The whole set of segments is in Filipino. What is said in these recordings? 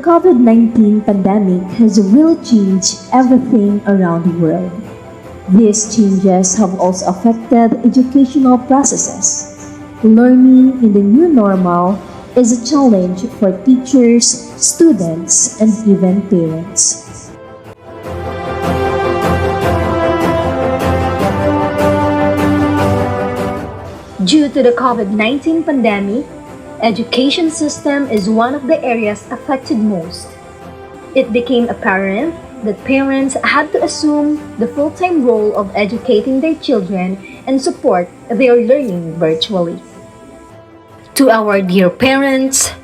COVID-19 pandemic has really changed everything around the world. These changes have also affected educational processes. Learning in the new normal is a challenge for teachers, students, and even parents. Due to the COVID-19 pandemic, education system is one of the areas affected most. It became apparent that parents had to assume the full-time role of educating their children and support their learning virtually. To our dear parents,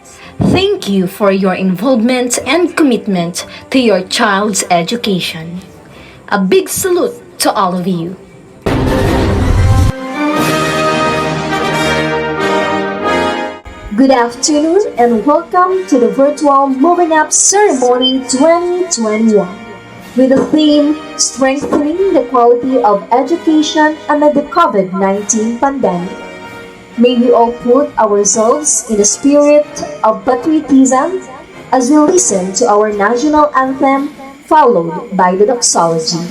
thank you for your involvement and commitment to your child's education. A big salute to all of you. Good afternoon and welcome to the virtual Moving Up Ceremony 2021 with the theme Strengthening the Quality of Education Amid the COVID-19 Pandemic. May we all put ourselves in the spirit of patriotism as we listen to our national anthem followed by the doxology.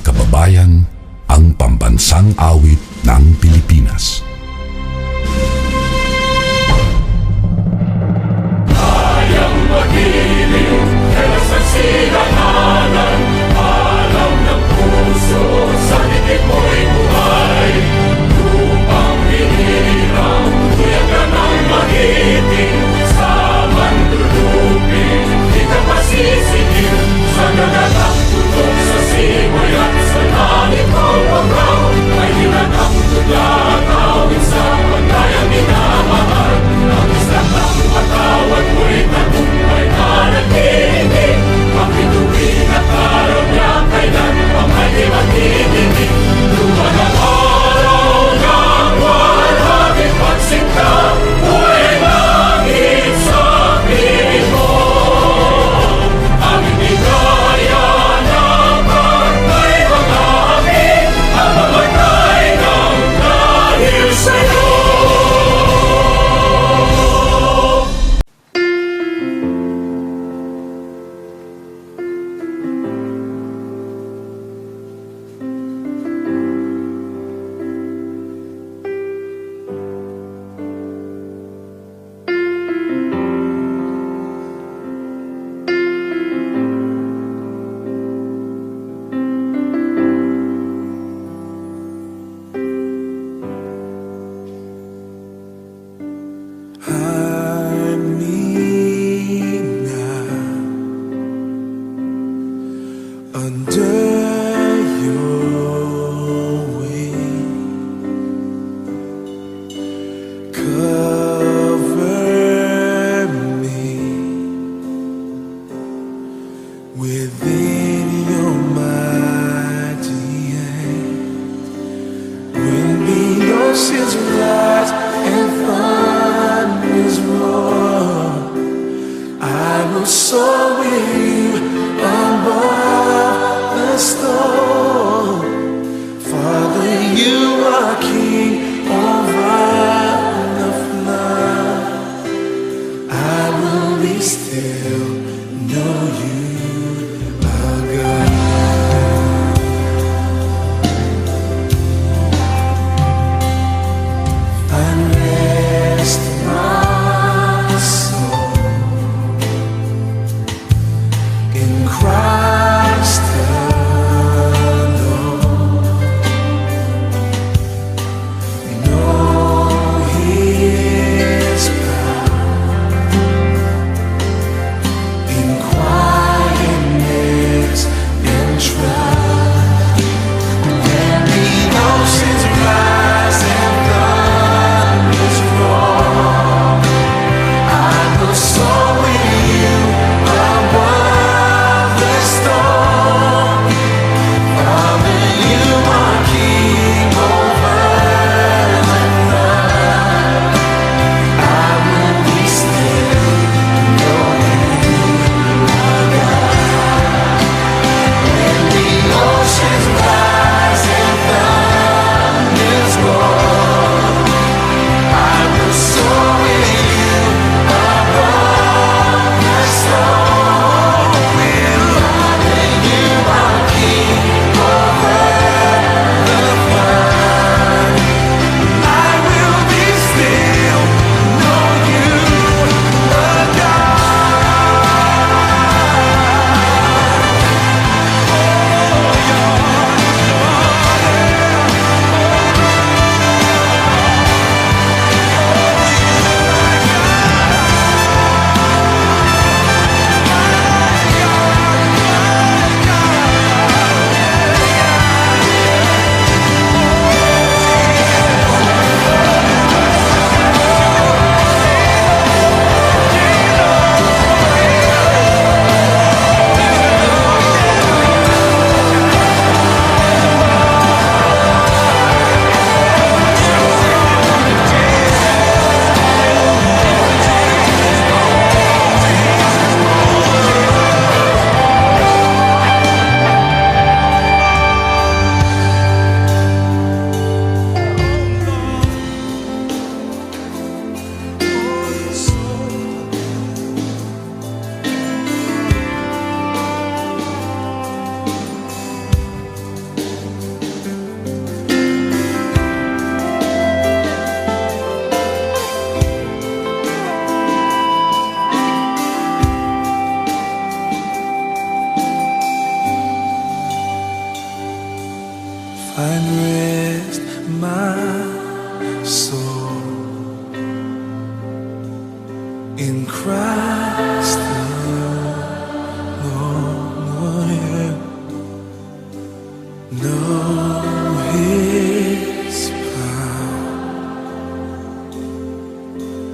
Kababayan, ang pambansang awit ng Pilipinas. Kayang magiliw, kaya sa silanganan, alam ng puso, sa likid mo'y buhay. Lupang hinirang, tuyagan ang magiting, sa mandulupin, di ka pasisigil, sa nagatang tutok sa simoy at sa langit ang pagkaw, ay nilagang tula tawid sa pagkayang minamahal. Ang isang ng patawad mo'y tagumpay na nagtinig, makituwin at araw niya kailan pang ay di magtitigil. Luwan ang araw ng walhati pagsinta, buhay langit sa piling mo. Ang hindi kaya na pagkay mga amin, ang mamatay ng dahil sa'yo. Under your wing, cover me within your mighty hand. When the oceans rise and thunders roar, I will soar with you above the storm. Father, you are king over the flood. I will be still, know you are God. Find rest, my soul, find rest, my soul, in Christ alone. Yeah. Know His power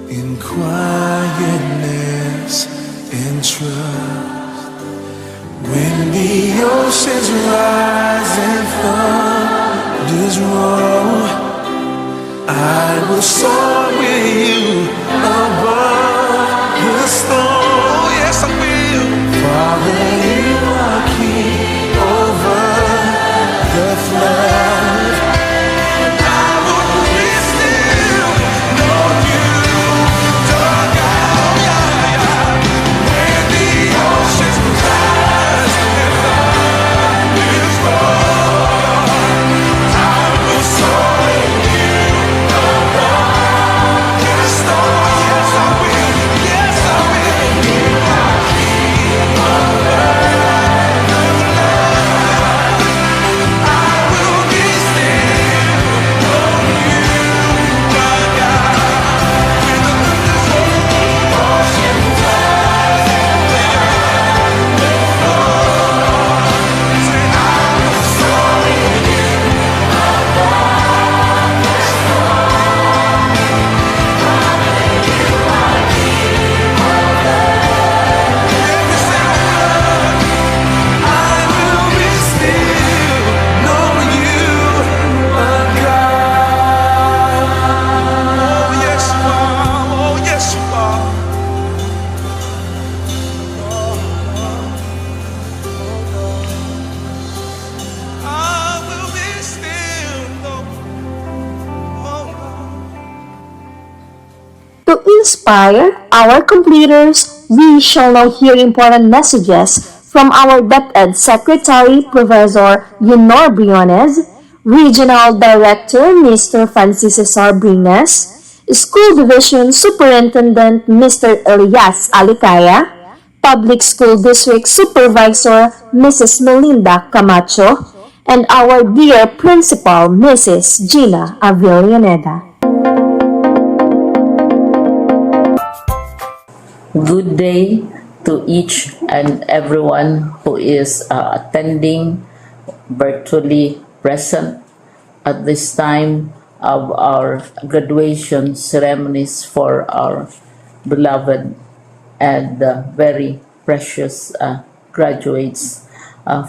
in quietness and trust. When the oceans rise and thunders roll, I will soar with you above the storm. Yes, I will. Father, you are King over the flood. I will be still, know you, dug out, yeah, yeah. When the oceans rise and thunders roll, I will soar with you above the storm. Yes, I will. Yes, I will. You are King over the flood. I will be still, know you, my God. When the thunders roll, oceans rise and thunders roll, say I will soar with you above the storm. You are King over every single flood. I will be still, know you, my God. Oh yes you are, oh yes you are. I will be still, know, oh God. To inspire our completers, we shall now hear important messages from our DepEd Secretary Professor Yunor Briones, Regional Director Mr. Francis Cesar Brines, School Division Superintendent Mr. Elias Alicaya, Public School District Supervisor Mrs. Melinda Camacho, and our dear Principal Mrs. Gina Avillaneda. Good day to each and everyone who is attending virtually present at this time of our graduation ceremonies for our beloved and very precious graduates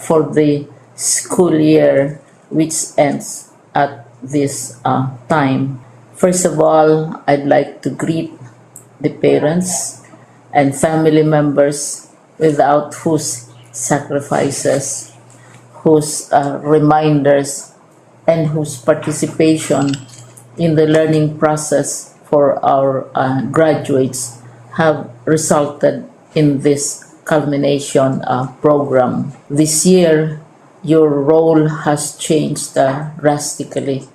for the school year which ends at this time. First of all, I'd like to greet the parents and family members without whose sacrifices, whose reminders, and whose participation in the learning process for our graduates have resulted in this culmination program. This year, your role has changed drastically,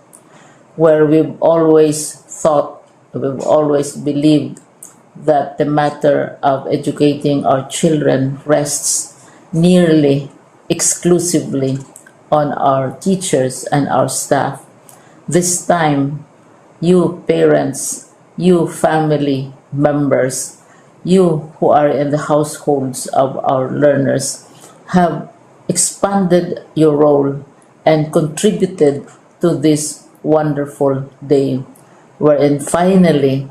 where we've always thought, we've always believed that the matter of educating our children rests nearly exclusively on our teachers and our staff. This time, you parents, you family members, you who are in the households of our learners have expanded your role and contributed to this wonderful day wherein finally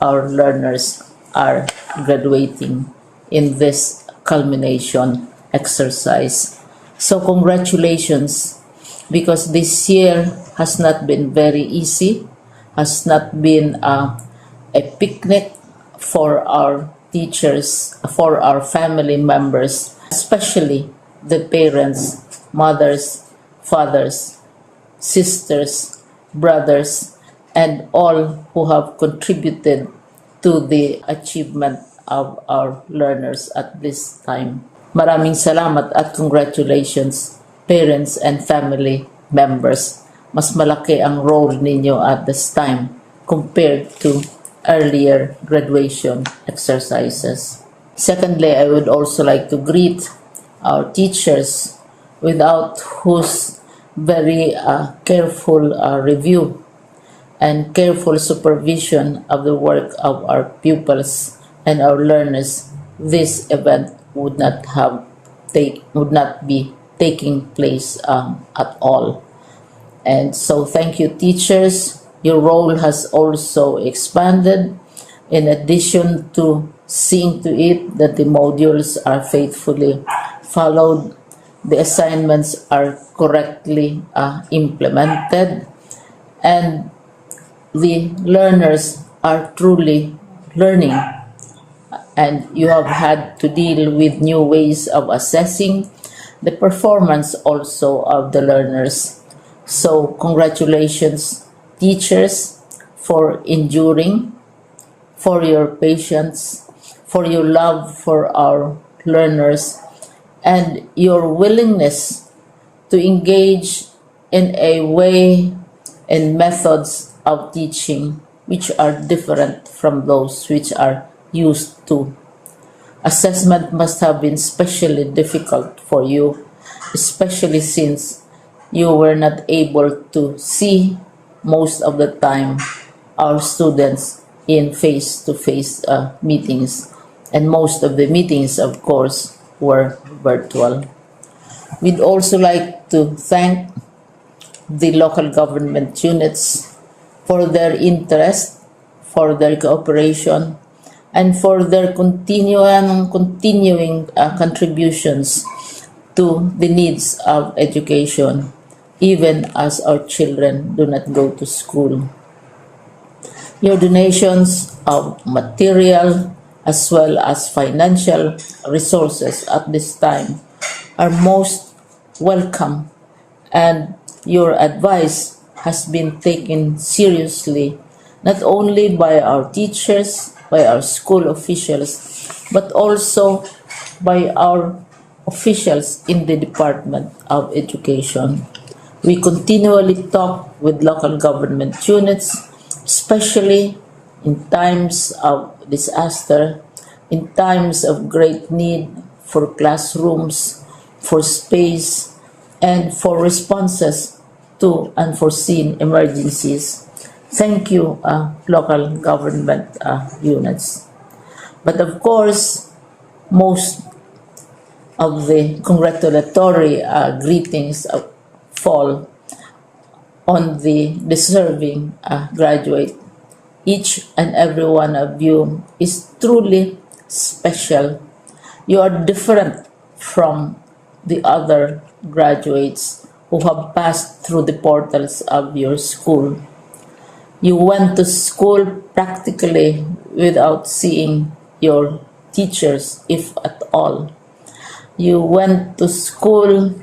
our learners are graduating in this culmination exercise. So congratulations, because this year has not been very easy, has not been a picnic for our teachers, for our family members, especially the parents, mothers, fathers, sisters, brothers, and all who have contributed to the achievement of our learners at this time. Maraming salamat at congratulations, parents and family members. Mas malaki ang role ninyo at this time compared to earlier graduation exercises. Secondly, I would also like to greet our teachers, without whose very careful review and careful supervision of the work of our pupils and our learners, this event would not be taking place at all. And so thank you, teachers. Your role has also expanded. In addition to seeing to it that the modules are faithfully followed, the assignments are correctly implemented, and the learners are truly learning. And you have had to deal with new ways of assessing the performance also of the learners. So congratulations, teachers, for enduring, for your patience, for your love for our learners, and your willingness to engage in a way and methods of teaching which are different from those which are used to. Assessment must have been especially difficult for you, especially since you were not able to see most of the time our students in face-to-face meetings, and most of the meetings, of course, were virtual. We'd also like to thank the local government units for their interest, for their cooperation, and for their continuing contributions to the needs of education, even as our children do not go to school. Your donations of material as well as financial resources at this time are most welcome, and your advice has been taken seriously not only by our teachers, by our school officials, but also by our officials in the Department of Education. We continually talk with local government units, especially in times of disaster, in times of great need for classrooms, for space, and for responses to unforeseen emergencies. Thank you, local government units. But of course, most of the congratulatory greetings fall on the deserving graduate. Each and every one of you is truly special. You are different from the other graduates who have passed through the portals of your school. You went to school practically without seeing your teachers, if at all. You went to school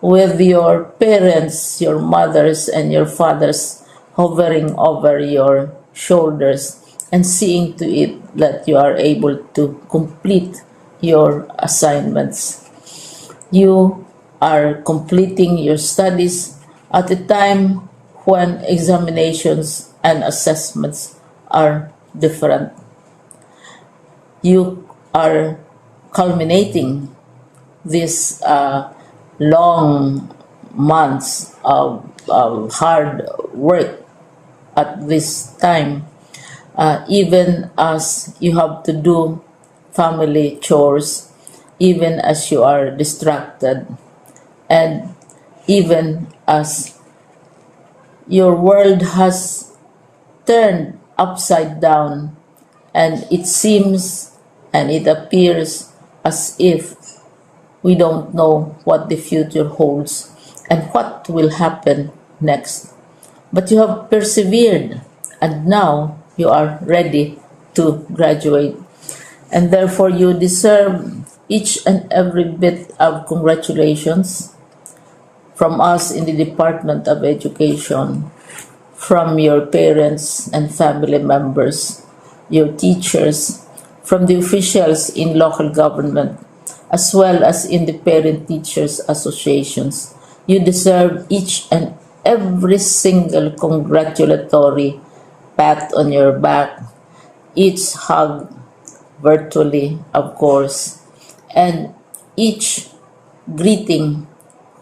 with your parents, your mothers, and your fathers hovering over your shoulders and seeing to it that you are able to complete your assignments. You are completing your studies at a time when examinations and assessments are different. You are culminating these long months of hard work at this time, even as you have to do family chores, even as you are distracted, and even as your world has turned upside down, and it seems and it appears as if we don't know what the future holds and what will happen next. But you have persevered, and now you are ready to graduate. And therefore, you deserve each and every bit of congratulations from us in the Department of Education, from your parents and family members, your teachers, from the officials in local government, as well as in the parent teachers associations. You deserve each and every single congratulatory pat on your back, each hug virtually, of course, and each greeting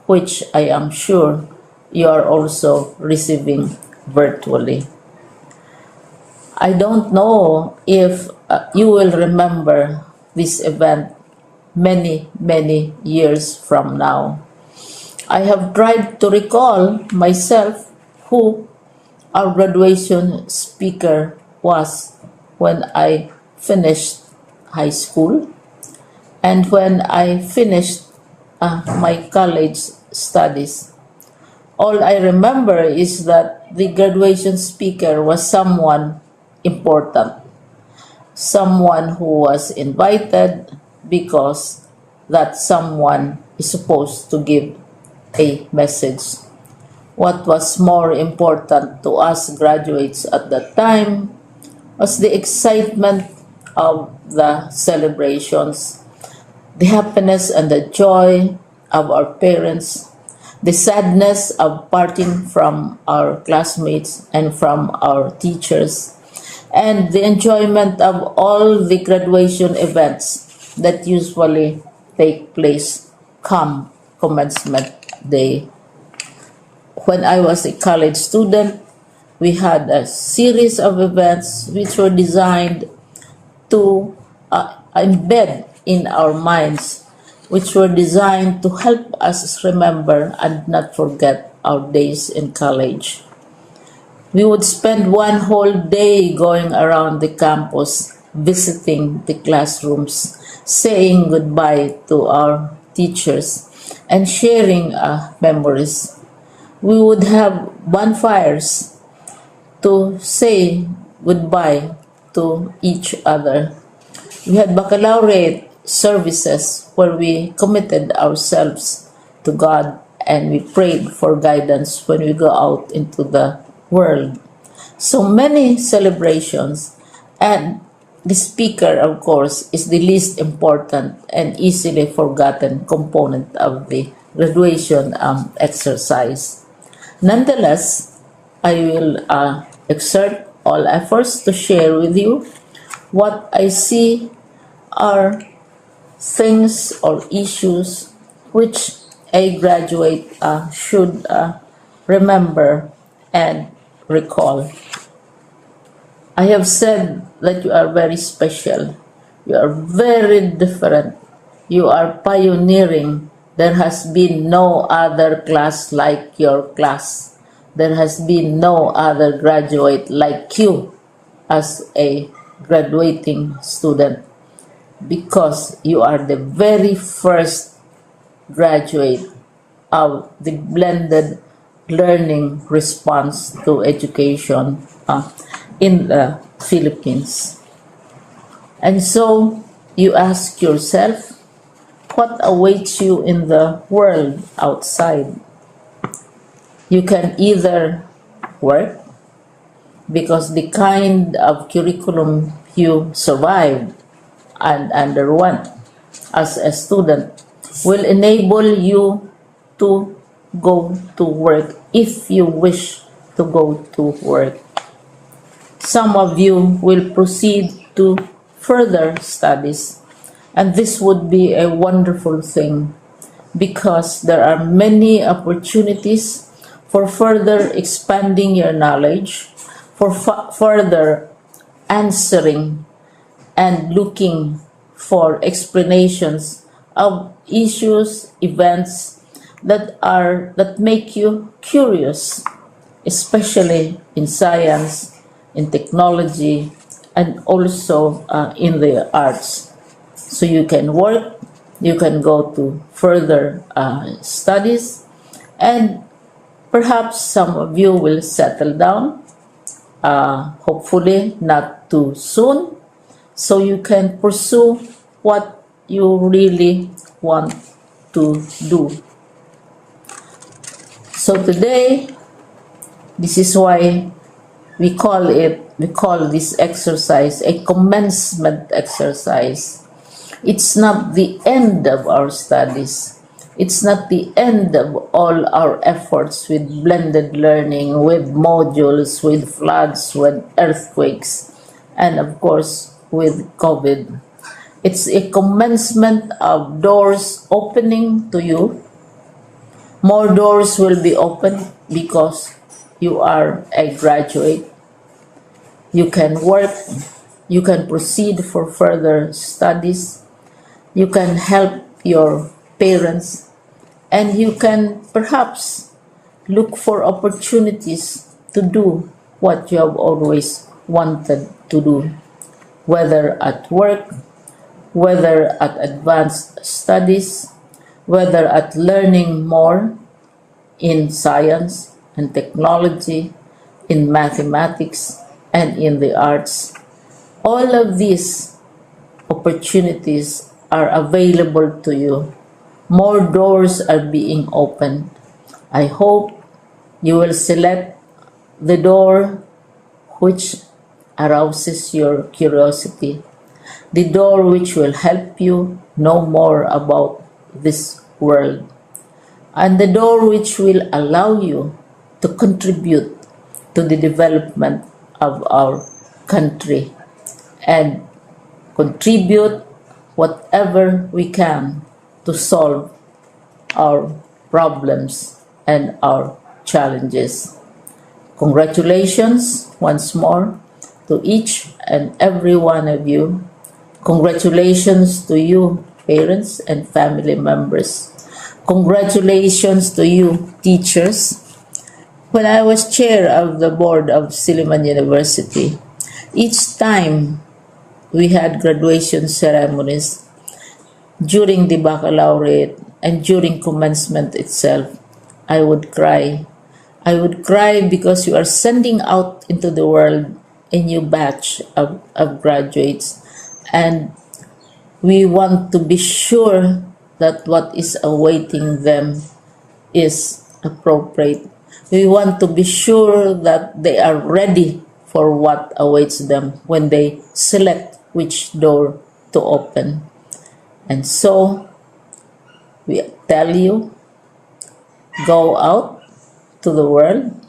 which I am sure you are also receiving virtually. I don't know if you will remember this event many, many years from now. I have tried to recall myself who our graduation speaker was when I finished high school and when I finished my college studies. All I remember is that the graduation speaker was someone important, someone who was invited because that someone is supposed to give a message. What was more important to us graduates at that time was the excitement of the celebrations, the happiness and the joy of our parents, the sadness of parting from our classmates and from our teachers, and the enjoyment of all the graduation events that usually take place come commencement day. When I was a college student, we had a series of events which were designed to embed in our minds, which were designed to help us remember and not forget our days in college. We would spend one whole day going around the campus, visiting the classrooms, saying goodbye to our teachers, and sharing memories. We would have bonfires to say goodbye to each other. We had baccalaureate services where we committed ourselves to God and we prayed for guidance when we go out into the world. So many celebrations, and the speaker, of course, is the least important and easily forgotten component of the graduation exercise. Nonetheless, I will exert all efforts to share with you what I see are things or issues which a graduate should remember and recall. I have said that you are very special. You are very different. You are pioneering. There has been no other class like your class. There has been no other graduate like you as a graduating student because you are the very first graduate of the blended learning response to education in the Philippines. And so you ask yourself, what awaits you in the world outside? You can either work because the kind of curriculum you survived and underwent as a student will enable you to go to work if you wish to go to work. Some of you will proceed to further studies, and this would be a wonderful thing because there are many opportunities for further expanding your knowledge, for further answering and looking for explanations of issues, events that make you curious, especially in science, in technology, and also in the arts. So you can work, you can go to further studies, and perhaps some of you will settle down, hopefully not too soon, so you can pursue what you really want to do. So today, this is why we call this exercise a commencement exercise. It's not the end of our studies. It's not the end of all our efforts with blended learning, with modules, with floods, with earthquakes, and of course with COVID. It's a commencement of doors opening to you, More doors will be open because you are a graduate. You can work, you can proceed for further studies, you can help your parents, and you can perhaps look for opportunities to do what you have always wanted to do, whether at work, whether at advanced studies, whether at learning more in science and technology, in mathematics, and in the arts. All of these opportunities are available to you. More doors are being opened. I hope you will select the door which arouses your curiosity, the door which will help you know more about this world, and the door which will allow you to contribute to the development of our country and contribute whatever we can to solve our problems and our challenges. Congratulations once more to each and every one of you. Congratulations to you, parents and family members. Congratulations to you, teachers. When I was chair of the board of Silliman University, each time we had graduation ceremonies during the baccalaureate and during commencement itself, I would cry. I would cry because you are sending out into the world a new batch of graduates, and we want to be sure that what is awaiting them is appropriate. We want to be sure that they are ready for what awaits them when they select which door to open. And so, we tell you, go out to the world,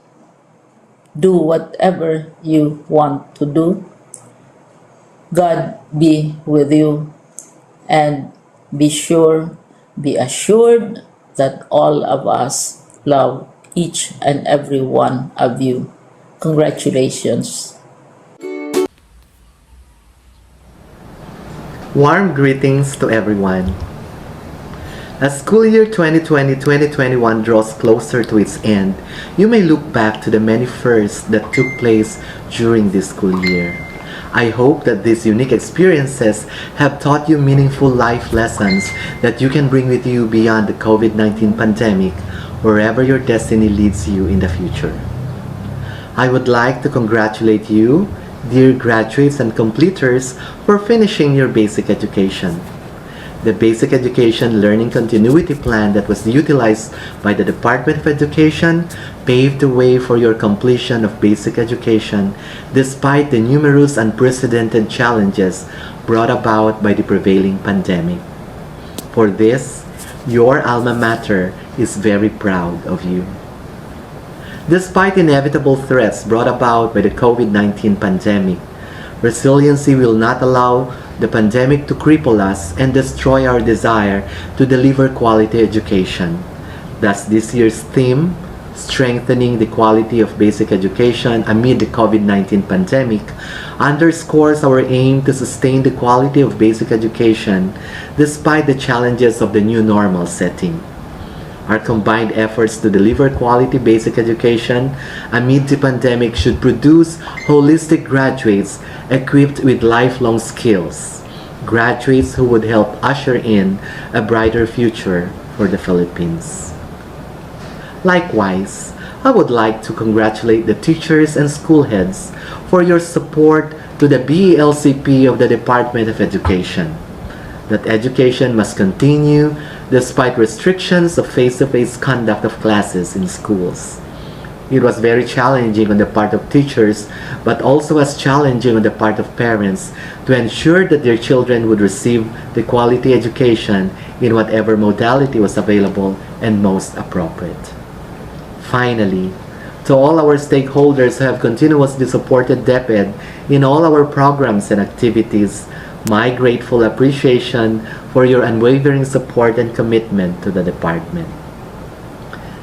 do whatever you want to do. God be with you, and be assured that all of us love each and every one of you. Congratulations. Warm greetings to everyone. As school year 2020-2021 draws closer to its end, you may look back to the many firsts that took place during this school year. I hope that these unique experiences have taught you meaningful life lessons that you can bring with you beyond the COVID-19 pandemic, wherever your destiny leads you in the future. I would like to congratulate you, dear graduates and completers, for finishing your basic education. The Basic Education Learning Continuity Plan that was utilized by the Department of Education paved the way for your completion of basic education despite the numerous unprecedented challenges brought about by the prevailing pandemic. For this, your alma mater is very proud of you. Despite inevitable threats brought about by the COVID-19 pandemic, resiliency will not allow the pandemic to cripple us and destroy our desire to deliver quality education. Thus, this year's theme, Strengthening the Quality of Basic Education Amid the COVID-19 Pandemic, underscores our aim to sustain the quality of basic education despite the challenges of the new normal setting. Our combined efforts to deliver quality basic education amid the pandemic should produce holistic graduates equipped with lifelong skills, graduates who would help usher in a brighter future for the Philippines. Likewise, I would like to congratulate the teachers and school heads for your support to the BELCP of the Department of Education. That education must continue despite restrictions of face-to-face conduct of classes in schools. It was very challenging on the part of teachers, but also as challenging on the part of parents to ensure that their children would receive the quality education in whatever modality was available and most appropriate. Finally, to all our stakeholders who have continuously supported DepEd in all our programs and activities, my grateful appreciation for your unwavering support and commitment to the department.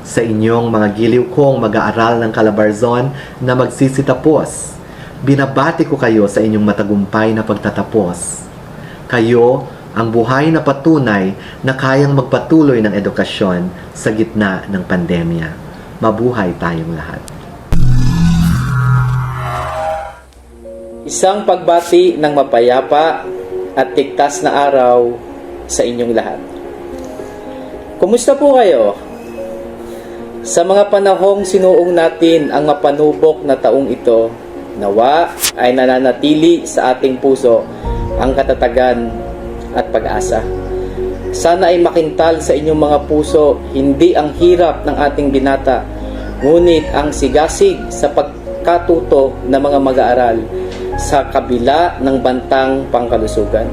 Sa inyong mga giliw kong mag-aaral ng Calabarzon na magsisitapos, binabati ko kayo sa inyong matagumpay na pagtatapos. Kayo ang buhay na patunay na kayang magpatuloy ng edukasyon sa gitna ng pandemya. Mabuhay tayong lahat. Isang pagbati ng mapayapa at ligtas na araw sa inyong lahat. Kumusta po kayo? Sa mga panahong sinuong natin ang mapanubok na taong ito, nawa ay nananatili sa ating puso ang katatagan at pag-asa. Sana ay makintal sa inyong mga puso hindi ang hirap ng ating binata, ngunit ang sigasig sa pagkatuto ng mga mag-aaral sa kabila ng bantang pangkalusugan.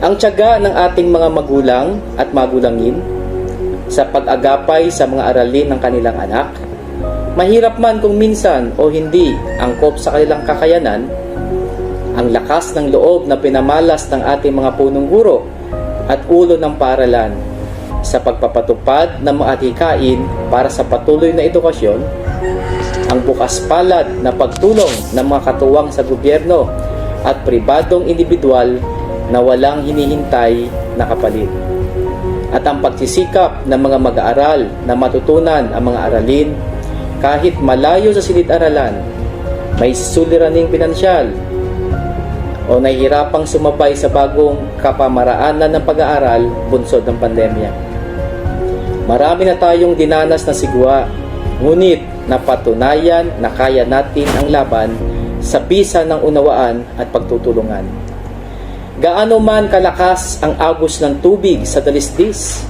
Ang tiyaga ng ating mga magulang at magulangin sa pag-agapay sa mga aralin ng kanilang anak, mahirap man kung minsan o hindi angkop sa kanilang kakayanan, ang lakas ng loob na pinamalas ng ating mga punong guro at ulo ng paaralan sa pagpapatupad ng mga adhikain para sa patuloy na edukasyon, ang bukas palad na pagtulong ng mga katuwang sa gobyerno at pribadong individual na walang hinihintay na kapalit, at ang pagsisikap ng mga mag-aaral na matutunan ang mga aralin kahit malayo sa silid-aralan, may suliraning pinansyal o nahihirapang sumabay sa bagong kapamaraanan ng pag-aaral bunsod ng pandemya. Marami na tayong dinanas na sigwa, ngunit napatunayan na kaya natin ang laban sa bisa ng unawaan at pagtutulungan. Gaano man kalakas ang agos ng tubig sa dalisdis,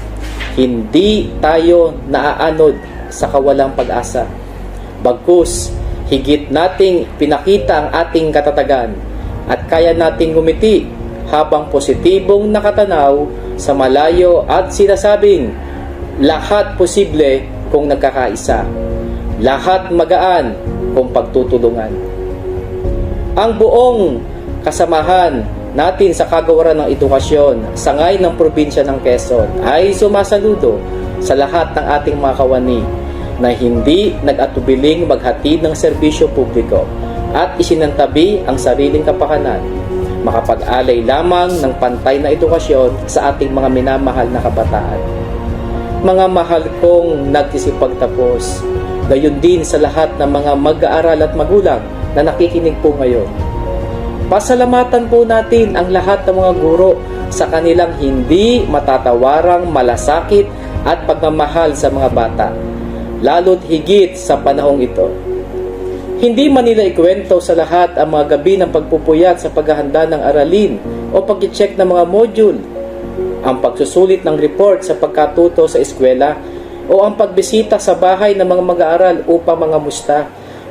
hindi tayo naaanod sa kawalang pag-asa. Bagkus, higit nating pinakita ang ating katatagan at kaya nating ngumiti habang positibong nakatanaw sa malayo at sinasabing, lahat posible kung nagkakaisa. Lahat magaan kung pagtutulungan. Ang buong kasamahan natin sa kagawaran ng edukasyon sa ngayon ng probinsya ng Quezon ay sumasaludo sa lahat ng ating mga kawani na hindi nag-atubiling maghatid ng serbisyo publiko at isinantabi ang sariling kapakanan, makapag-alay lamang ng pantay na edukasyon sa ating mga minamahal na kabataan. Mga mahal kong nagsisipagtapos, gayon din sa lahat ng mga mag-aaral at magulang na nakikinig po ngayon. Pasalamatan po natin ang lahat ng mga guro sa kanilang hindi matatawarang malasakit at pagmamahal sa mga bata, lalo't higit sa panahong ito. Hindi man nila ikwento sa lahat ang mga gabi ng pagpupuyat sa paghahanda ng aralin o pag-check ng mga module, ang pagsusulit ng report sa pagkatuto sa eskwela o ang pagbisita sa bahay ng mga mag-aaral upang mga musta.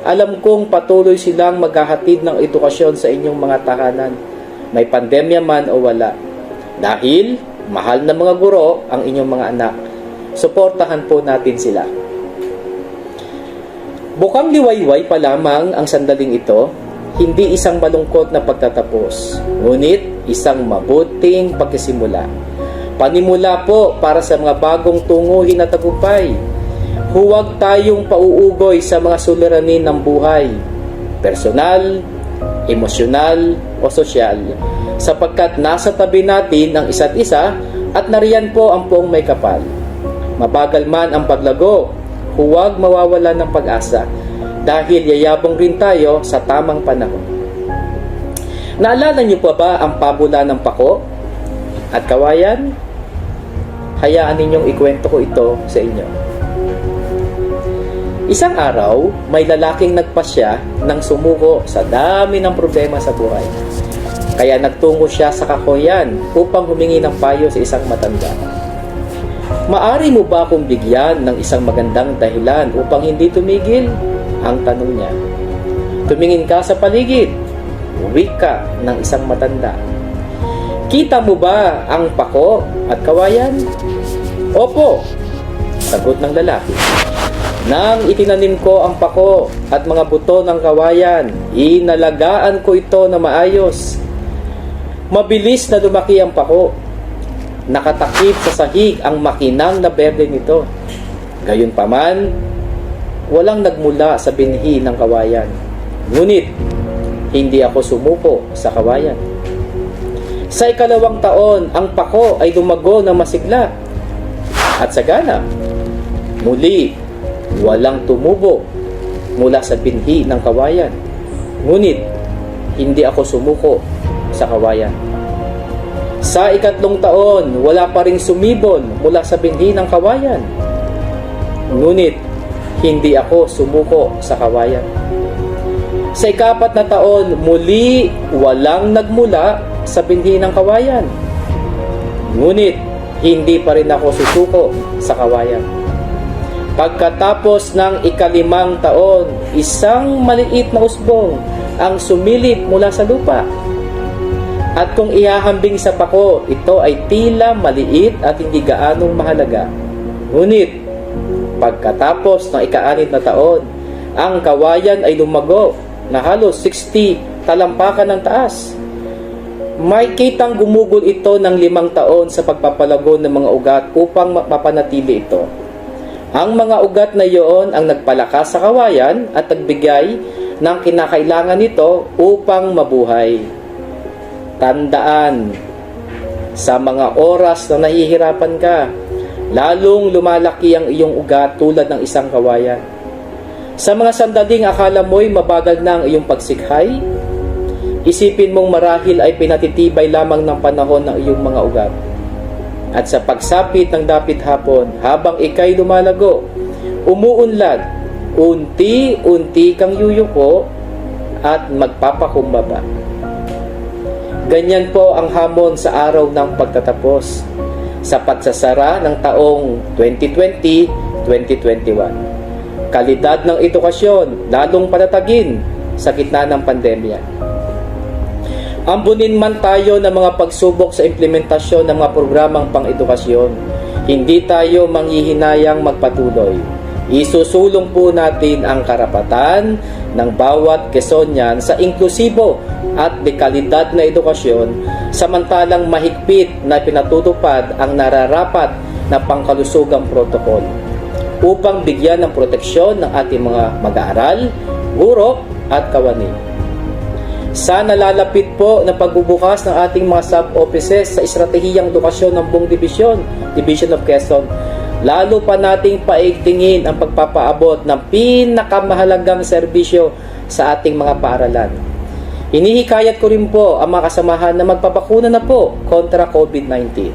Alam kong patuloy silang maghahatid ng edukasyon sa inyong mga tahanan, may pandemya man o wala. Dahil mahal na mga guro ang inyong mga anak, suportahan po natin sila. Bukang liwayway pa lamang ang sandaling ito, hindi isang malungkot na pagtatapos, ngunit isang mabuting pagsisimula. Panimula po para sa mga bagong tunguhin na tagumpay. Huwag tayong pauugoy sa mga suliranin ng buhay, personal, emosyonal o sosyal, sapagkat nasa tabi natin ang isa't isa at nariyan po ang poong may kapal. Mabagal man ang paglago, huwag mawawala ng pag-asa dahil yayabong rin tayo sa tamang panahon. Naalala niyo pa ba ang pabula ng pako at kawayan? Hayaan ninyong ikwento ko ito sa inyo. Isang araw, may lalaking nagpasya nang sumuko sa dami ng problema sa buhay. Kaya nagtungo siya sa kahoyan upang humingi ng payo sa isang matanda. Maari mo ba akong bigyan ng isang magandang dahilan upang hindi tumigil? Ang tanong niya. Tumingin ka sa paligid. Wika ng isang matanda. Kita mo ba ang pako at kawayan? Opo, sagot ng lalaki. Nang itinanim ko ang pako at mga buto ng kawayan, inalagaan ko ito na maayos. Mabilis na lumaki ang pako. Nakatakip sa sahig ang makinang na berde nito. Gayunpaman, walang nagmula sa binhi ng kawayan. Ngunit, hindi ako sumuko sa kawayan. Sa ikalawang taon, ang pako ay lumago ng masigla at sagana. Muli, walang tumubo mula sa binhi ng kawayan. Ngunit, hindi ako sumuko sa kawayan. Sa ikatlong taon, wala pa ring sumibon mula sa binhi ng kawayan. Ngunit, hindi ako sumuko sa kawayan. Sa ikapat na taon, muli walang nagmula sa binhi ng kawayan. Ngunit, hindi pa rin ako susuko sa kawayan. Pagkatapos ng ikalimang taon, isang maliit na usbong ang sumilip mula sa lupa. At kung ihahambing sa pako, ito ay tila maliit at hindi gaanong mahalaga. Ngunit, pagkatapos ng ika-6 na taon, ang kawayan ay lumago na halos 60 talampakan ng taas. May kitang gumugol ito ng 5 taon sa pagpapalago ng mga ugat upang mapanatili ito. Ang mga ugat na iyon ang nagpalakas sa kawayan at nagbigay ng kinakailangan nito upang mabuhay. Tandaan, sa mga oras na nahihirapan ka, lalong lumalaki ang iyong ugat tulad ng isang kawayan. Sa mga sandaling akala mo'y mabagal na ang iyong pagsikhay, isipin mong marahil ay pinatitibay lamang ng panahon ng iyong mga ugat. At sa pagsapit ng dapit hapon, habang ikay lumalago, umuunlad, unti-unti kang yuyuko at magpapakumbaba. Ganyan po ang hamon sa araw ng pagtatapos sa pagsasara ng taong 2020-2021. Kalidad ng edukasyon lalong patatagin sa gitna ng pandemya. Ambunin man tayo ng mga pagsubok sa implementasyon ng mga programang pang-edukasyon, hindi tayo manghihinayang magpatuloy. Isusulong po natin ang karapatan ng bawat Quezonian sa inklusibo at dekalidad na edukasyon, samantalang mahigpit na pinatutupad ang nararapat na pangkalusugang protokol upang bigyan ng proteksyon ng ating mga mag-aaral, guro at kawani. Sa nalalapit po na pagbubukas ng ating mga sub-offices sa estratehiyang edukasyon ng buong Division of Quezon, lalo pa nating paigtingin ang pagpapaabot ng pinakamahalagang serbisyo sa ating mga paaralan. Hinihikayat ko rin po ang mga kasamahan na magpabakuna na po kontra COVID-19.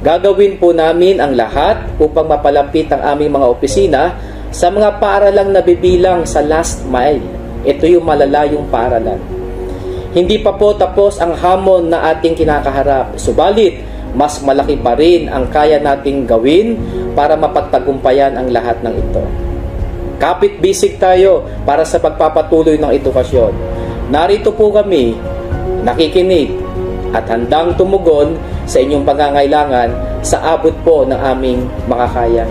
Gagawin po namin ang lahat upang mapalapit ang aming mga opisina sa mga paaralang nabibilang sa last mile. Ito yung malalayong paaralan. Hindi pa po tapos ang hamon na ating kinakaharap. Subalit, mas malaki pa rin ang kaya nating gawin para mapagtagumpayan ang lahat ng ito. Kapit-bisig tayo para sa pagpapatuloy ng edukasyon. Narito po kami, nakikinig at handang tumugon sa inyong pangangailangan sa abot po ng aming makakaya.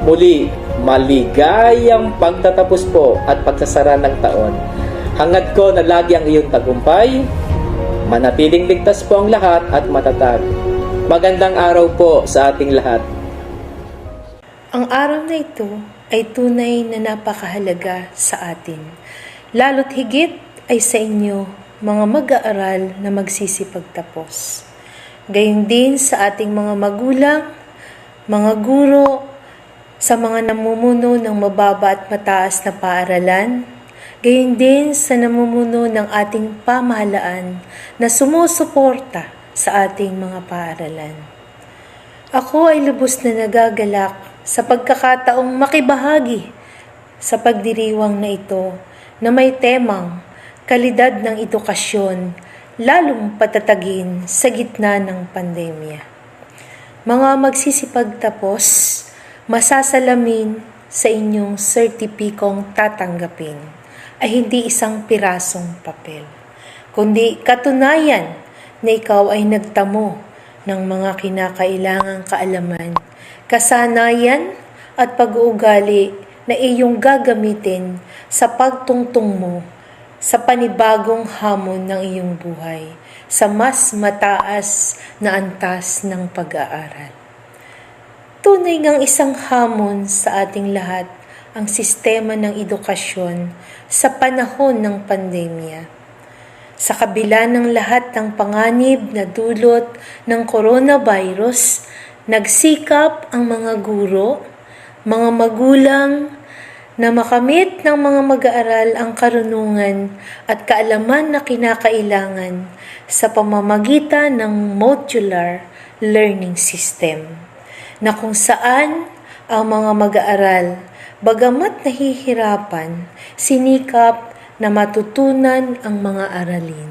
Muli, maligayang pagtatapos po at pagsasara ng taon. Hangad ko na lagi ang iyong tagumpay, manatiling ligtas po ang lahat at matatag. Magandang araw po sa ating lahat. Ang araw na ito ay tunay na napakahalaga sa atin. Lalo't higit ay sa inyo, mga mag-aaral na magsisipagtapos. Gayon din sa ating mga magulang, mga guro, sa mga namumuno ng mababa at mataas na paaralan, gayon din sa namumuno ng ating pamahalaan na sumusuporta sa ating mga paaralan. Ako ay lubos na nagagalak sa pagkakataong makibahagi sa pagdiriwang na ito na may temang kalidad ng edukasyon lalong patatagin sa gitna ng pandemya. Mga magsisipagtapos, masasalamin sa inyong sertipikong tatanggapin ay hindi isang pirasong papel, kundi katunayan na ikaw ay nagtamo ng mga kinakailangang kaalaman, kasanayan at pag-uugali na iyong gagamitin sa pagtungtong mo sa panibagong hamon ng iyong buhay sa mas mataas na antas ng pag-aaral. Tunay ngang isang hamon sa ating lahat ang sistema ng edukasyon sa panahon ng pandemya. Sa kabila ng lahat ng panganib na dulot ng coronavirus, nagsikap ang mga guro, mga magulang, na makamit ng mga mag-aaral ang karunungan at kaalaman na kinakailangan sa pamamagitan ng modular learning system, na kung saan ang mga mag-aaral, bagamat nahihirapan, sinikap na matutunan ang mga aralin.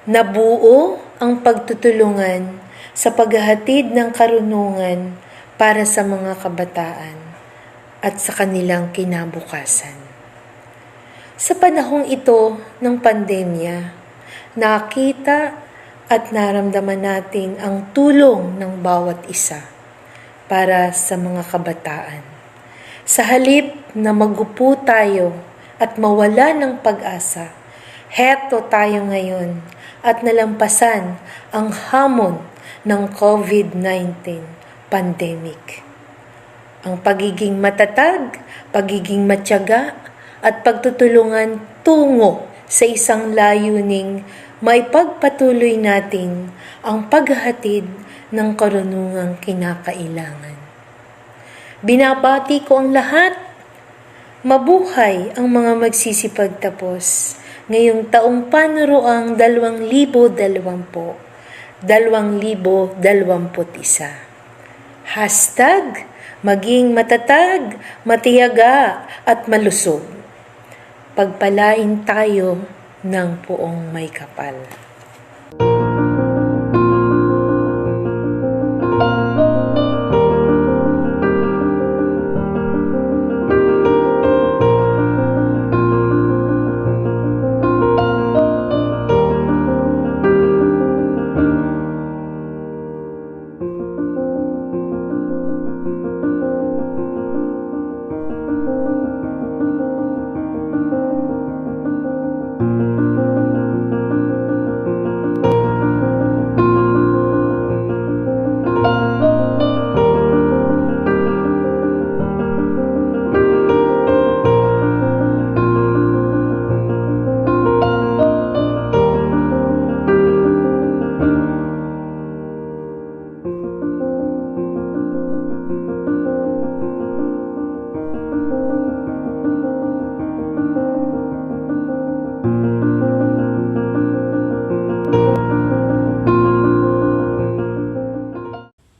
Nabuo ang pagtutulungan sa paghahatid ng karunungan para sa mga kabataan at sa kanilang kinabukasan. Sa panahong ito ng pandemya, nakita at naramdaman natin ang tulong ng bawat isa para sa mga kabataan. Sa halip na magupo tayo at mawala ng pag-asa, heto tayo ngayon at nalampasan ang hamon ng COVID-19 pandemic. Ang pagiging matatag, pagiging matyaga, at pagtutulungan tungo sa isang layuning may pagpatuloy natin ang paghahatid ng karunungang kinakailangan. Binabati ko ang lahat. Mabuhay ang mga magsisipagtapos ngayong taong panuroang 2020-2021. Hashtag maging matatag, matiyaga at malusog. Pagpalain tayo ng poong may kapal.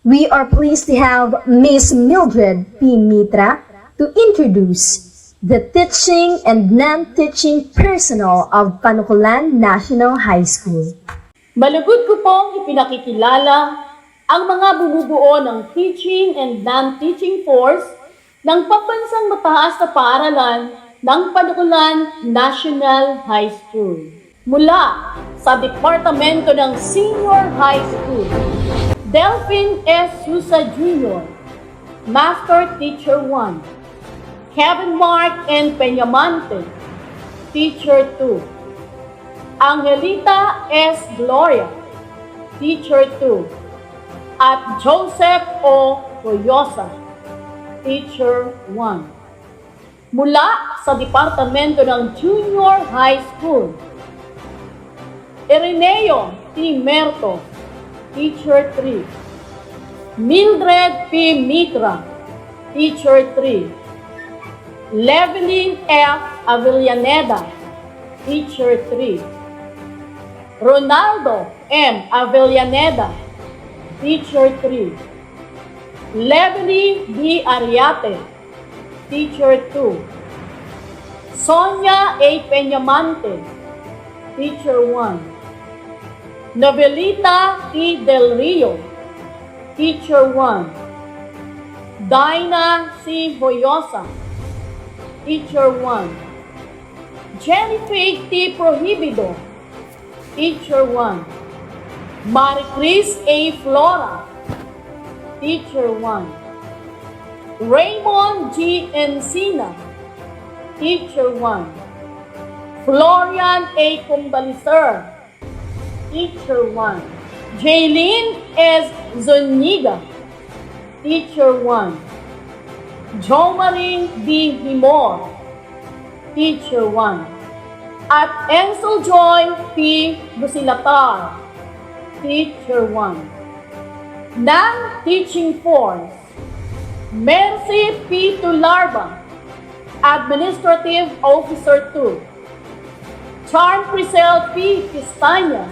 We are pleased to have Miss Mildred P. Mitra to introduce the teaching and non-teaching personnel of Panukulan National High School. Malugod ko pong ipinakikilala ang mga bumubuo ng teaching and non-teaching force ng pambansang mataas na paaralan ng Panukulan National High School. Mula sa Departamento ng Senior High School, Delphine S. Sousa Jr., Master Teacher 1. Kevin Mark N. Peñamante, Teacher 2. Angelita S. Gloria, Teacher 2. At Joseph O. Royosa, Teacher 1. Mula sa Departamento ng Junior High School, Ireneo T. Merto, Teacher 3. Mildred P. Mitra, Teacher 3. Leveline F. Avellaneda, Teacher 3. Ronaldo M. Avellaneda, Teacher 3. Leveline D. Ariate, Teacher 2. Sonia A. Peñamante, Teacher 1. Novelita T. Del Rio, Teacher 1. Dinah C. Hoyosa, Teacher 1. Jennifer T. Prohibido, Teacher 1. Maricris A. Flora, Teacher 1. Raymond G. Encina, Teacher 1. Florian A. Cumbaliser, Teacher 1. Jaylene S. Zuniga, Teacher 1. Jo Marie D. Himor, Teacher 1. At Ansel Joy P. Busilatar, Teacher 1. Non-teaching force, Mercy P. Tularba, Administrative Officer 2. Charm Crisel P. Pistañas,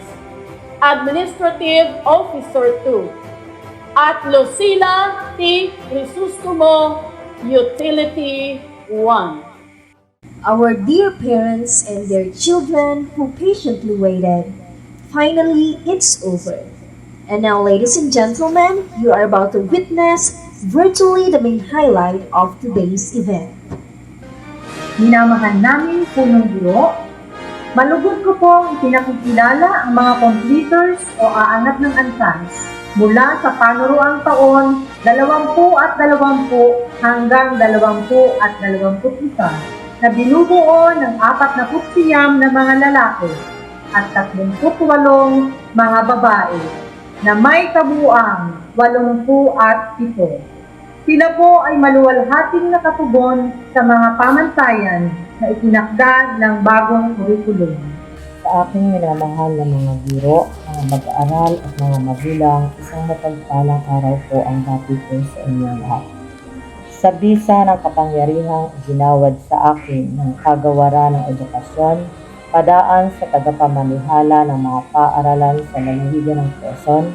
Administrative Officer 2. At Lucila T. Crisostomo, Utility 1. Our dear parents and their children who patiently waited, finally it's over. And now, ladies and gentlemen, you are about to witness virtually the main highlight of today's event. Minamahal namin punong guro, malugod ko pong ipinakikilala ang mga completers o aangat ng antas mula sa panuruang taon 20 at 20 hanggang 20 at 21 na binubuo ng 49 na mga lalaki at 38 mga babae na may kabuuang 87. Sila po ay maluwalhating nakatugon sa mga pamantayan na itinakda ng bagong kurikulum. Sa aking minamahal na mga guro, mga mag-aaral at mga magulang, isang mapagpalang araw po ang dati ko sa inyong lahat. Sa bisa ng kapangyarihang ginawad sa akin ng kagawaran ng edukasyon, padaan sa tagapamanihala ng mga paaralan sa lalawigan ng Quezon,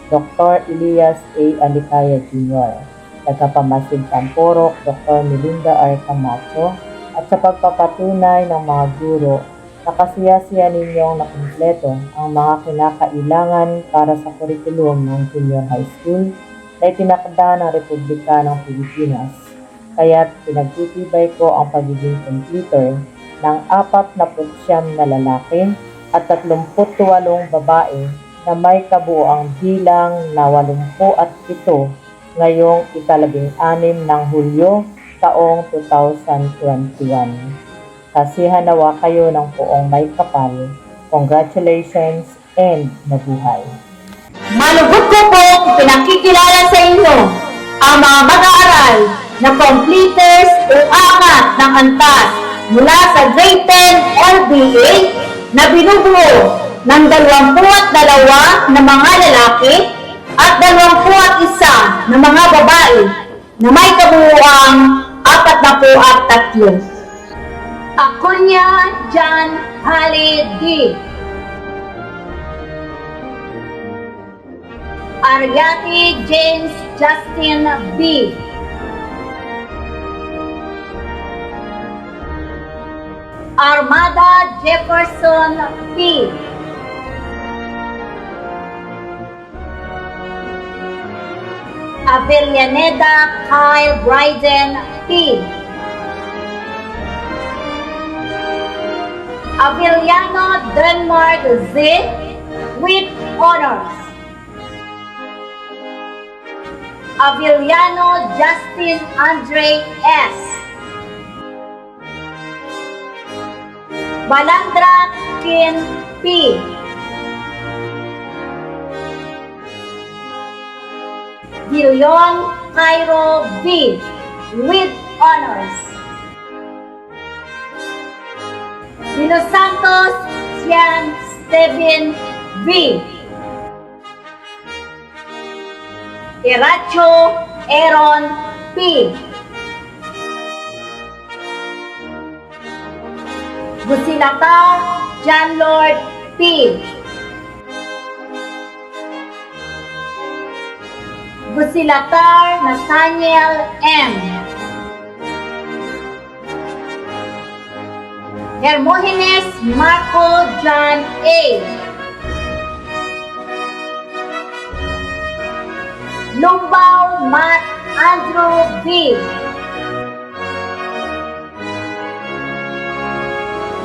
Dr. Elias A. Alicaya Jr., tagapamasid Tampurok, Dr. Melinda R. Camacho, at sa pagpapatunay ng mga guro na kasiyasiya ninyong nakumpleto ang mga kinakailangan para sa kurikulum ng junior high school na itinakda ng Republika ng Pilipinas. Kaya't pinagtitibay ko ang pagiging completer ng 49 na lalaki at 38 babae na may kabuuang bilang na 87 ngayong ika-16 ng Hulyo taong 2021. Kasihan nawa kayo ng poong may kapal. Congratulations and mabuhay. Malugod ko pong pinakikilala sa inyo ang mga mag-aaral na completers o angat ng antas mula sa grade 10 LBA na binubuo ng 22 na mga lalaki at 21 na mga babae na may kabuuang 43. Akunya John Halid D. Ariati James Justin B. Armada Jefferson P. Avellaneda Kyle Bryden P. Avellano Denmark Z with honors. Avellano Justin Andre S. Balandra Kin P. Gilion Cairo B. with honors. De Los Santos Sian Steven B. Iracho Aaron P. Busilatar John Lord P. Busilatar Nathaniel M. Hermogenes Marco John A. Lumbao Matt Andrew B.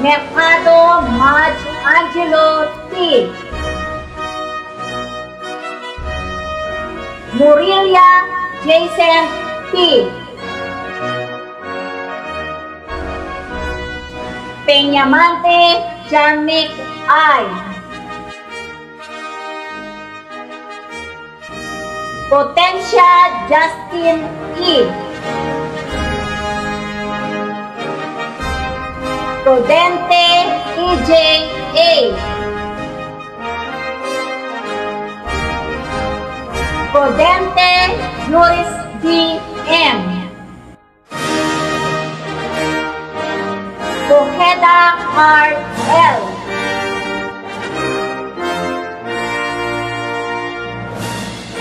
Mercado Madge Angelo T. Murilia Jason P. Peñamante Jamik I. Potencia Justin E. Prudente EJ A. Prudente Juris D. M. Pojeda R. L.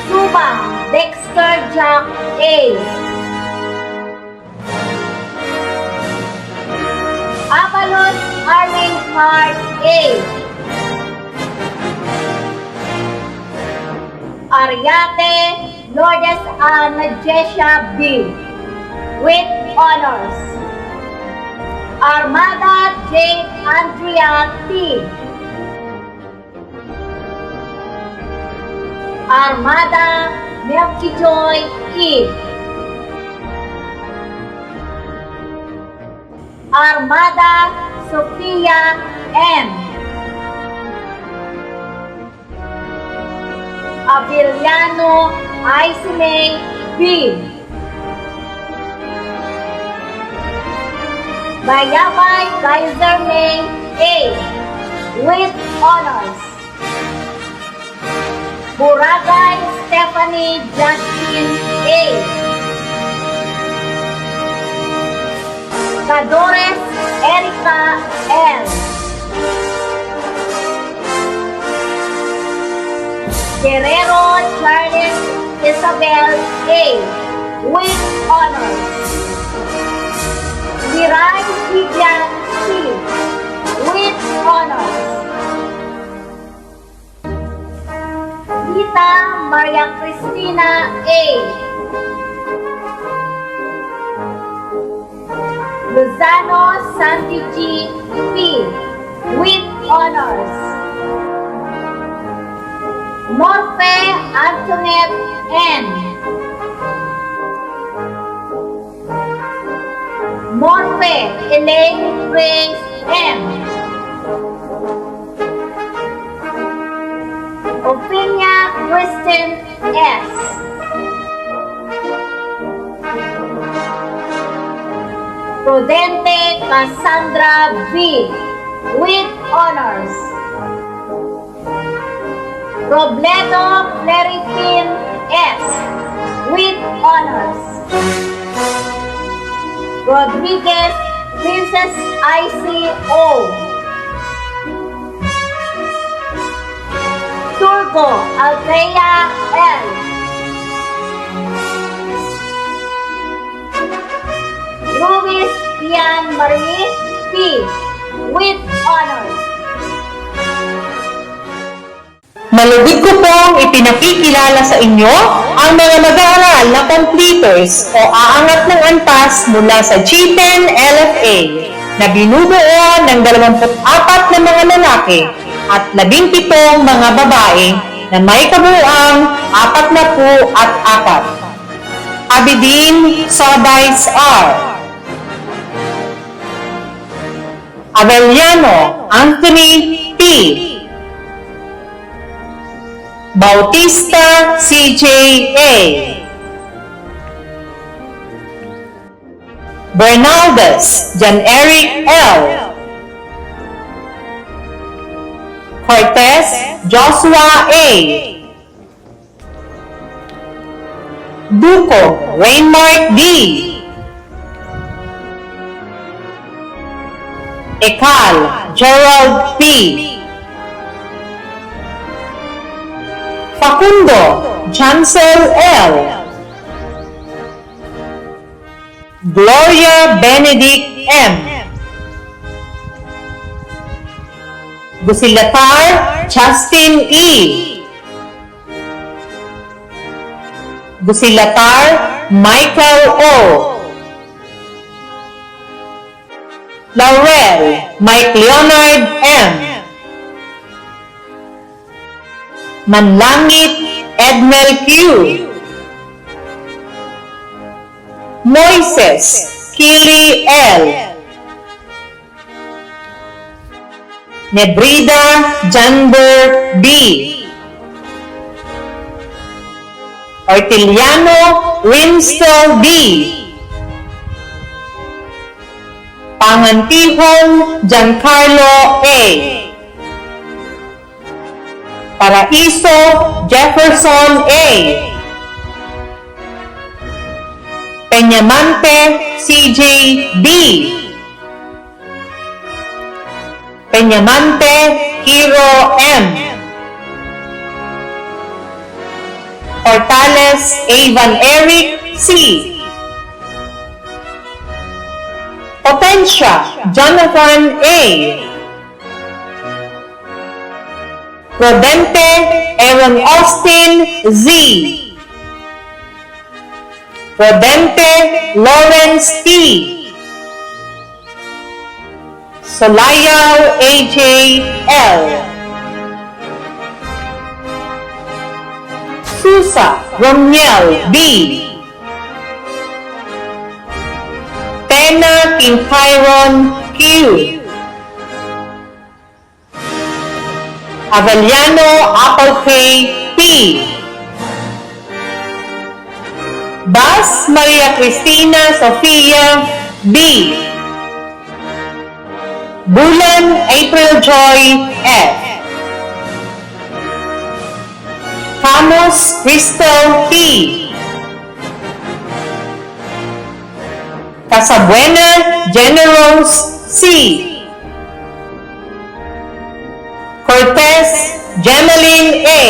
Subang Dexter Jack A. Avalos Armin Hart A. Ariate Lourdes Najesha B. with honors. Armada Jane Andrea T. Armada Melky Joy E. Armada Sophia M. Aviliano Aisime B. Bayabay Kaiser May A. with honors. Buragay Stephanie Justin A. Cadores Erica L. Guerrero Charles Isabel A. with honors. Mirai Vivian C. with honors. Rita Maria Cristina A. Luzano Santi G. P. with honors. Morfe Antoinette N. Morfe Elaine Grace M. Opinia Kristen S. Prudente Cassandra B. with honors. Robledo Clarifin S. with honors. Rodriguez Princess ICO. Turco Althea L. Ruiz Ian Marie P. with honors. Malugod ko pong ipinakikilala sa inyo ang mga mag-aaral na completers o aangat ng antas mula sa G10 LFA na binubuo ng 24 na mga lalaki at 17 mga babae na may kabuuang 44. Abidin Sodice R. Avellano Anthony P. Bautista CJA. Bernaldez John Eric L. Cortez Joshua A. Duco Rainmark D. Ekal Gerald P. Facundo Chancel L. Gloria Benedict M. Gusilatar Justin E. Gusilatar Michael O. Laurel Mike Leonard M. Manlangit Edmel Q. Moises Kili L. Nebrida Janber B. Orteliano Rinsto D. Pangantihon Giancarlo A. Paraiso Jefferson A. Peñamante CJ B. Peñamante Hiro M. Portales Avon Eric C. Potencia Jonathan A. Rodente Aaron Austin Z. Rodente Lawrence T. Solayaw AJ L. Susa Romiel B. Tena Pinkyron Q. Avellano Apple K P. Bas Maria Cristina Sofia B. Bulan April Joy F. Camus Crystal T. Casabuena Generals C. Cortez Gemaline A.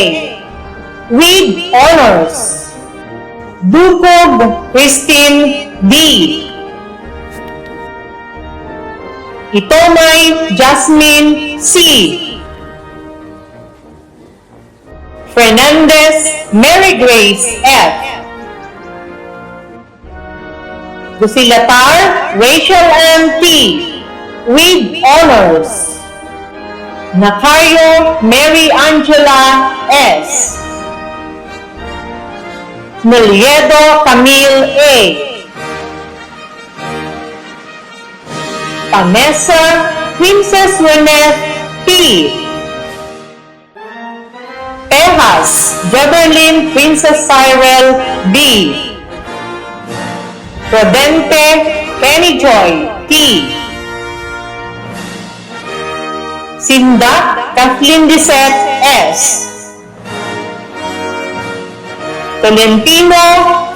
With honors. Dukog Christine D. Itomay Jasmine C. Fernandez Mary Grace F. Gusilatar Rachel M. T. With honors. Nacario Mary Angela S. Noliedo Camille A. Pamesa Princess Reneth P. Tejas Jeberlin Princess Cyril B. Rodente Kenny Joy T. Sindak Kathleen Lisette S. Tolentino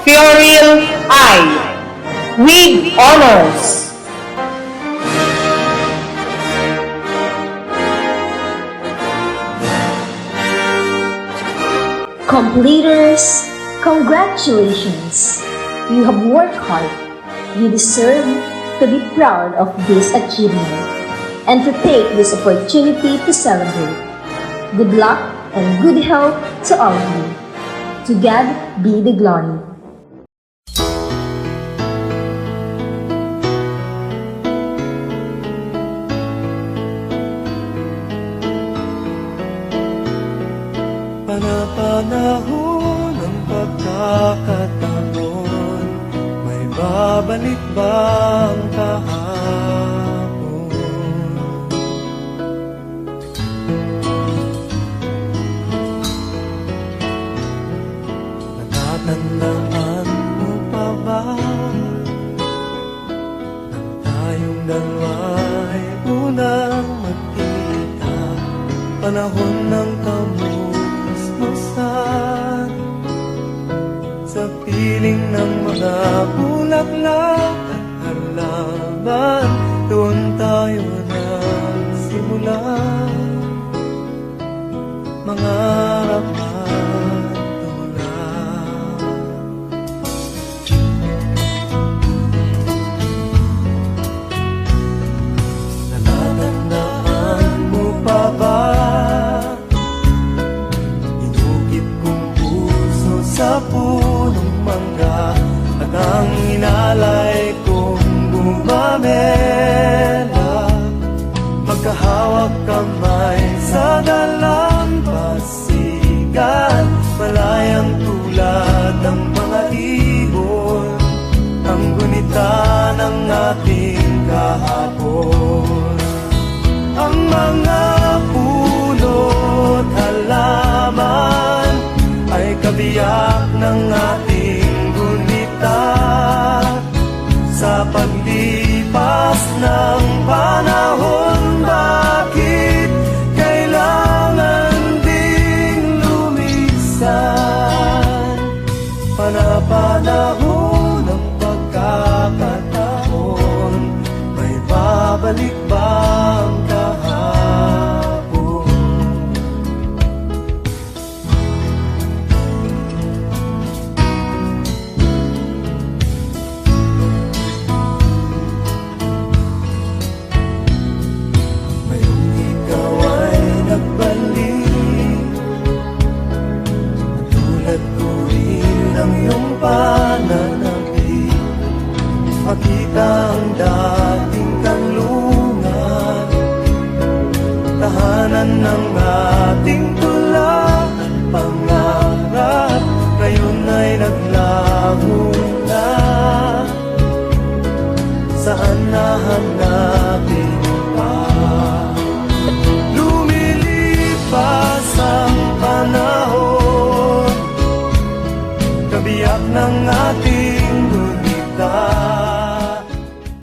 Fioril I. With honors. Completers, congratulations! You have worked hard. You deserve to be proud of this achievement and to take this opportunity to celebrate. Good luck and good health to all of you. To God be the glory. Panapanahon ng pagkakataon, may babalik ba ang kahapon? Natatandaan mo pa ba nang tayong dalawa'y unang magkita? Panahon ng kamusmusan sa piling ng mga bulaklak at halaman, doon tayo nagsimula mangarap at tulad. Natatandaan mo pa ba inukit kong puso sa punong mangga at ang inalay kong bumamela, magkahawak kamay sa dalampasigan, malayang tulad ng mga ibon, ang gunita ng ating kahapon. Ang mga puno't halaman ay kabiyak ng ng panahon, bakit kailangan ding lumisan? Panapanahon ng pagkakataon, may babalik ba ang kahapon? Ngayong ikaw ay nagbalik, tulad ko rin ang iyong pananabik, makita ang dating kanlungan, tahanan ng ating